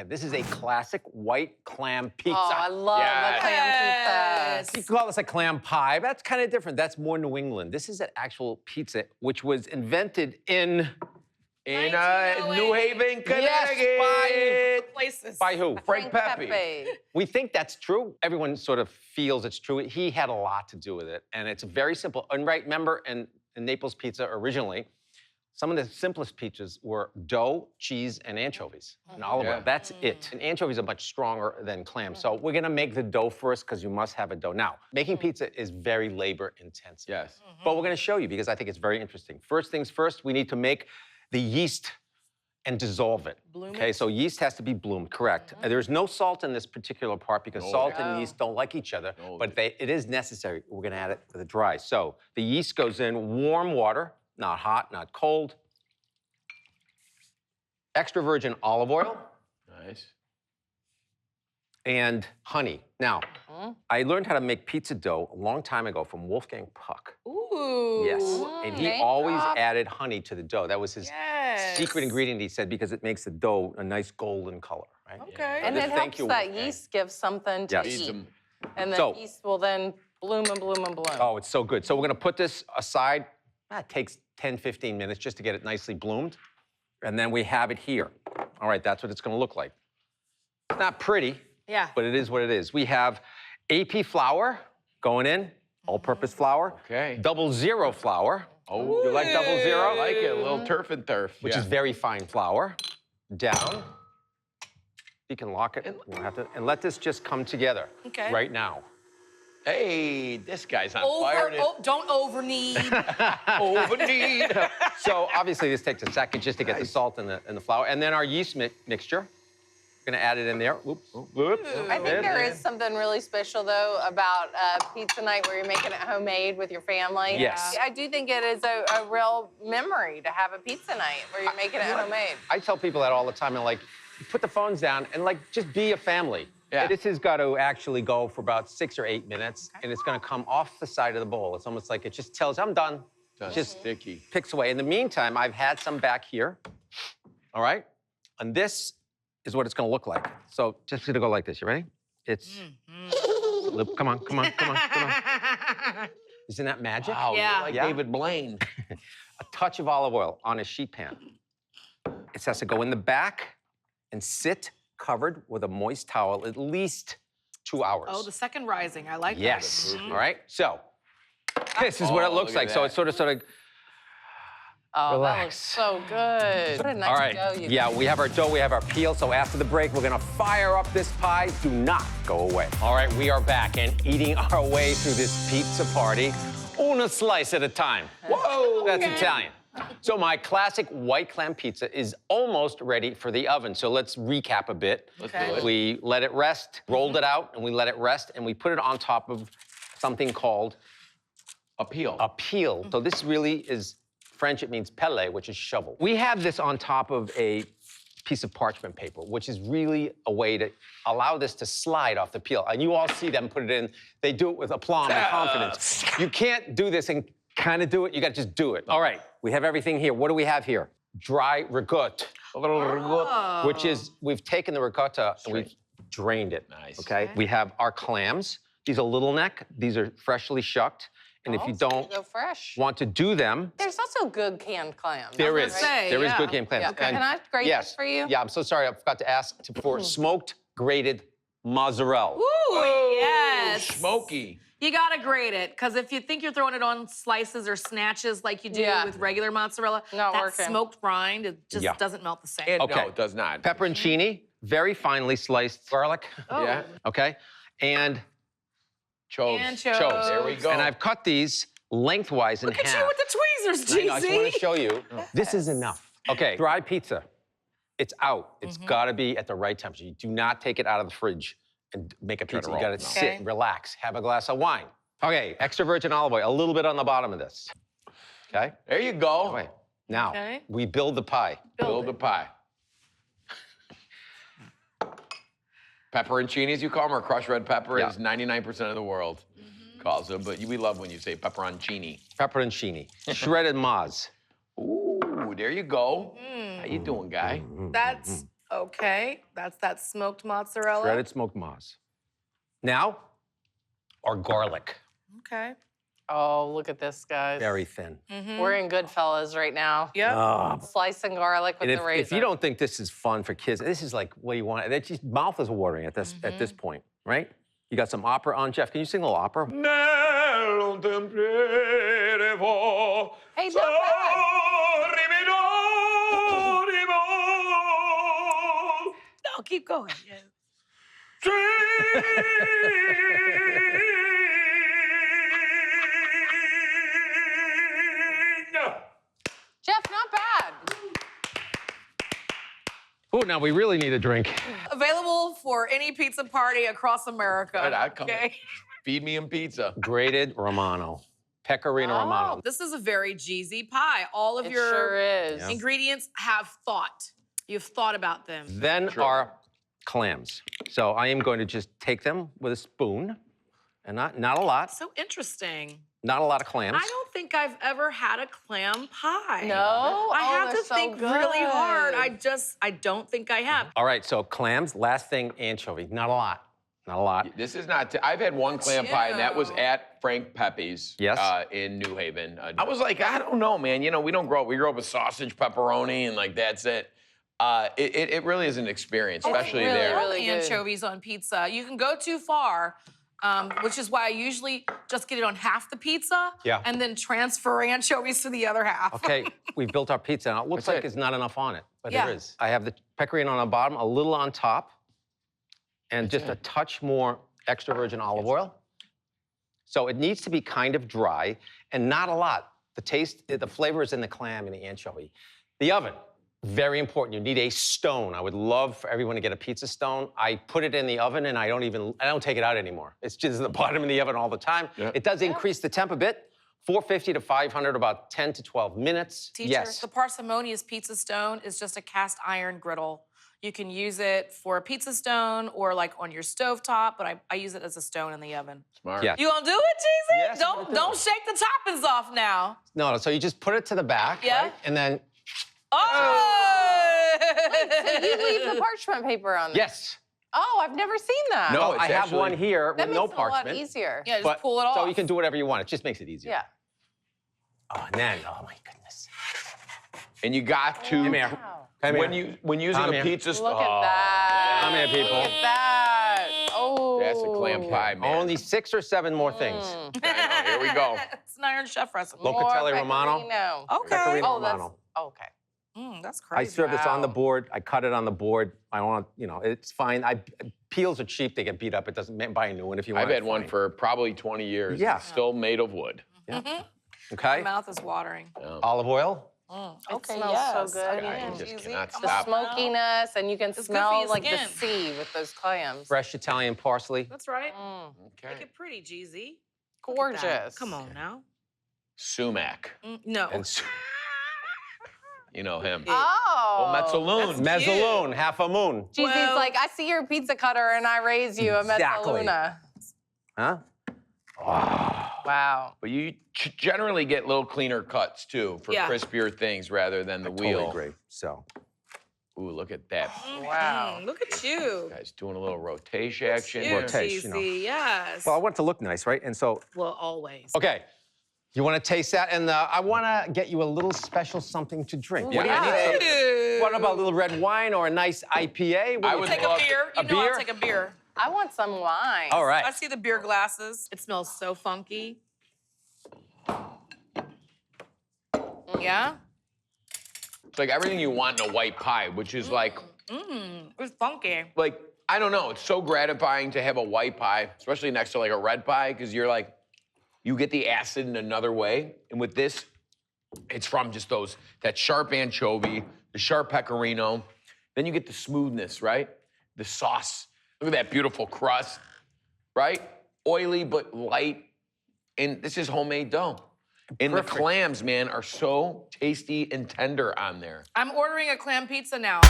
This is a classic white clam pizza. Oh, I love the clam pizza. You can call this a clam pie, but that's kind of different. That's more New England. This is an actual pizza, which was invented in New Haven, Connecticut. By who? Frank Pepe. We think that's true. Everyone sort of feels it's true. He had a lot to do with it, and it's very simple. And right, remember, in Naples pizza originally, some of the simplest pizzas were dough, cheese, and anchovies, and olive oil. That's it. And anchovies are much stronger than clams. So we're gonna make the dough first because you must have a dough. Now, making pizza is very labor intensive. Yes. But we're gonna show you because I think it's very interesting. First things first, we need to make the yeast and dissolve it. Okay, so yeast has to be bloomed, correct. There's no salt in this particular part because salt and yeast don't like each other, but it is necessary. We're gonna add it to the dry. So the yeast goes in warm water, not hot, not cold. Extra virgin olive oil. Nice. And honey. Now, I learned how to make pizza dough a long time ago from Wolfgang Puck. Ooh. Yes, and he always added honey to the dough. That was his secret ingredient, he said, because it makes the dough a nice golden color, right? Okay. And it helps that yeast give something to eat. And the yeast will then bloom and bloom and bloom. Oh, it's so good. So we're gonna put this aside. It takes 10, 15 minutes just to get it nicely bloomed. And then we have it here. All right, that's what it's gonna look like. It's not pretty, but it is what it is. We have AP flour going in, all-purpose flour. Okay. 00 flour. Oh, you like 00? I like it, a little turf and turf. Which is very fine flour. Down. You can lock it. We'll have to, and let this just come together right now. Hey, this guy's on fire. Don't over-knead. Over-knead. So obviously this takes a second just to get the salt and the flour. And then our yeast mixture. We're gonna add it in there. Whoops. I think there is something really special, though, about pizza night where you're making it homemade with your family. Yes. I do think it is a real memory to have a pizza night where you're making it homemade. I tell people that all the time. And like, put the phones down and like, just be a family. Yeah. This has got to actually go for about 6 or 8 minutes, and it's gonna come off the side of the bowl. It's almost like it just tells, I'm done. Just sticky. Picks away. In the meantime, I've had some back here, all right? And this is what it's gonna look like. So just gonna go like this, you ready? It's, come on. Isn't that magic? Wow, Yeah. like David Blaine. A touch of olive oil on a sheet pan. It has to go in the back and sit covered with a moist towel at least 2 hours. Oh, the second rising. I like that. Yes. All right. So this is what it looks like. So it's sort of Oh, relax. that looks so good. What a nice all right. dough you Yeah, we have our dough, we have our peel. So after the break, we're gonna fire up this pie. Do not go away. All right, we are back and eating our way through this pizza party, una slice at a time. Whoa, that's Italian. So my classic white clam pizza is almost ready for the oven. So let's recap a bit. Let's do it. We let it rest, rolled it out, and we let it rest, and we put it on top of something called a peel. A peel. So this really is French, it means pelle, which is shovel. We have this on top of a piece of parchment paper, which is really a way to allow this to slide off the peel. And you all see them put it in, they do it with aplomb and confidence. You can't do this and kind of do it, you gotta just do it. All right, we have everything here. What do we have here? Dry ricotta. Which is, we've taken the ricotta and we've drained it. Nice. Okay? We have our clams. These are little neck. These are freshly shucked. And if you don't want to do them, there's also good canned clams. there is. There is good canned clams. Yeah. Can I grate this for you? Yeah, I'm so sorry. I forgot to ask for smoked grated mozzarella. Ooh, yes. Smoky. You gotta grate it, because if you think you're throwing it on slices or snatches like you do with regular mozzarella, that smoked rind, it just doesn't melt the same. Okay. No, it does not. Pepperoncini, very finely sliced garlic. Yeah. Okay. And Choves. Anchovies. There we go. And I've cut these lengthwise in half. Look at you with the tweezers, I just want GZ. to show you. This is enough. Okay, dry pizza. It's out. It's got to be at the right temperature. You do not take it out of the fridge and make a pizza. You got to sit, relax, have a glass of wine. Okay, extra virgin olive oil, a little bit on the bottom of this. Okay? There you go. Okay. Now, we build the pie. Build the pie. Pepperoncini, as you call them, or crushed red pepper, is 99% of the world calls them, but we love when you say pepperoncini. Pepperoncini. Shredded mozz. Ooh, there you go. How you doing, guy? That's Okay, that's that smoked mozzarella. Shredded smoked moz. Now, our garlic. Okay. Oh, look at this, guys. Very thin. We're in Goodfellas right now. Yep. Slicing garlic with the razor. If you don't think this is fun for kids, this is like what you want. It's just mouth is watering at this point, right? You got some opera on, Jeff. Can you sing a little opera? Hey, not bad. No, keep going. Jeff, not bad. Oh, now we really need a drink. Available for any pizza party across America. Right, I'd come. Feed me and pizza. Grated Romano. Pecorino Romano. This is a very cheesy pie. All of It your sure is. ingredients have thought. You've thought about them. Then our clams. So I am going to just take them with a spoon, and not a lot. So interesting. Not a lot of clams. I don't think I've ever had a clam pie. No? I Oh, have they're to so think really hard. good. I don't think I have. All right, so clams. Last thing, anchovy. Not a lot. Not a lot. This is not. I've had one clam pie, and that was at Frank Pepe's. Yes. In New Haven. I was like, I don't know, man. You know, we grew up with sausage, pepperoni, and like that's it. It really is an experience, especially really, there. really good. Anchovies on pizza. You can go too far, which is why I usually just get it on half the pizza and then transfer anchovies to the other half. Okay, we built our pizza. Now, it looks That's like it. it's not enough on it, but Yeah. it is. I have the pecorino on the bottom, a little on top, and just a touch more extra virgin olive oil. So it needs to be kind of dry and not a lot. The flavor is in the clam and the anchovy. The oven, very important. You need a stone. I would love for everyone to get a pizza stone. I put it in the oven and I don't take it out anymore. It's just in the bottom of the oven all the time. Yeah. It does increase the temp a bit. 450 to 500, about 10 to 12 minutes. Teacher, Yes. the parsimonious pizza stone is just a cast iron griddle. You can use it for a pizza stone or like on your stovetop, but I use it as a stone in the oven. Smart. Yeah. You gonna do it, Cheesy? Yes, I'm gonna do Don't it. shake the toppings off now. No, so you just put it to the back, Yeah. right? And then, Oh! So you leave the parchment paper on there? yes. Oh, I've never seen that. No, Well, it's I have actually- one here that with makes no it a parchment. lot easier. Yeah, just but- pull it off. So you can do whatever you want. It just makes it easier. Yeah. Oh, and then, oh my goodness. And you got to Come here. Wow. Come when here. using Come a here. pizza stone. Look at that. Come here, people. Look at that. Oh. That's a clam pie, man. Only 6 or 7 more things. I know, here we go. It's an Iron Chef recipe. Look- Locatelli Romano. Pecorino. Okay. Pecorino Oh, that's Romano. okay. That's I crazy. serve this on the Wow. board. I cut it on the board. I don't want, it's fine. Peels are cheap. They get beat up. It doesn't buy a new one if you want. I've had it, one fine. for probably 20 years. Yeah. It's still made of wood. My Okay. mouth is watering. Olive oil. It Okay, smells yes. so good. I Yeah. just Cheesy. cannot Come The stop. on. smokiness, and you can good for smell your like the skin. sea with those clams. Fresh Italian parsley. That's right. Okay. Make it pretty, Jeezy. Gorgeous. Come on now. Sumac. No. And You know him. Oh. Mezzalune. That's- mezzalune, half a moon. Jeezy's Well- like, I see your pizza cutter and I raise you a Exactly. mezzaluna. Huh? Wow. But you generally get little cleaner cuts too for Yeah. crispier things rather than the wheel. Totally agree. So, Ooh, look at that. Wow. Look at you. Guys doing a little rotation action. You, here. Rotation, Jeezy. Yes. well, I want it to look nice, right? And so, Well, always. okay. You want to taste that? And I want to get you a little special something to drink. Yeah, What do you I need? need What about a little red wine or a nice IPA? What do I you would think? Take a love- beer. You a know beer? I'll take a beer. I want some wine. All right. I see the beer glasses. It smells so funky. Yeah? It's like everything you want in a white pie, which is like, It's funky. I don't know. It's so gratifying to have a white pie, especially next to like a red pie, because you're like, you get the acid in another way. And with this, it's from just that sharp anchovy, the sharp pecorino. Then you get the smoothness, right? The sauce. Look at that beautiful crust, right? Oily but light. And this is homemade dough. And Perfect. the clams, man, are so tasty and tender on there. I'm ordering a clam pizza now.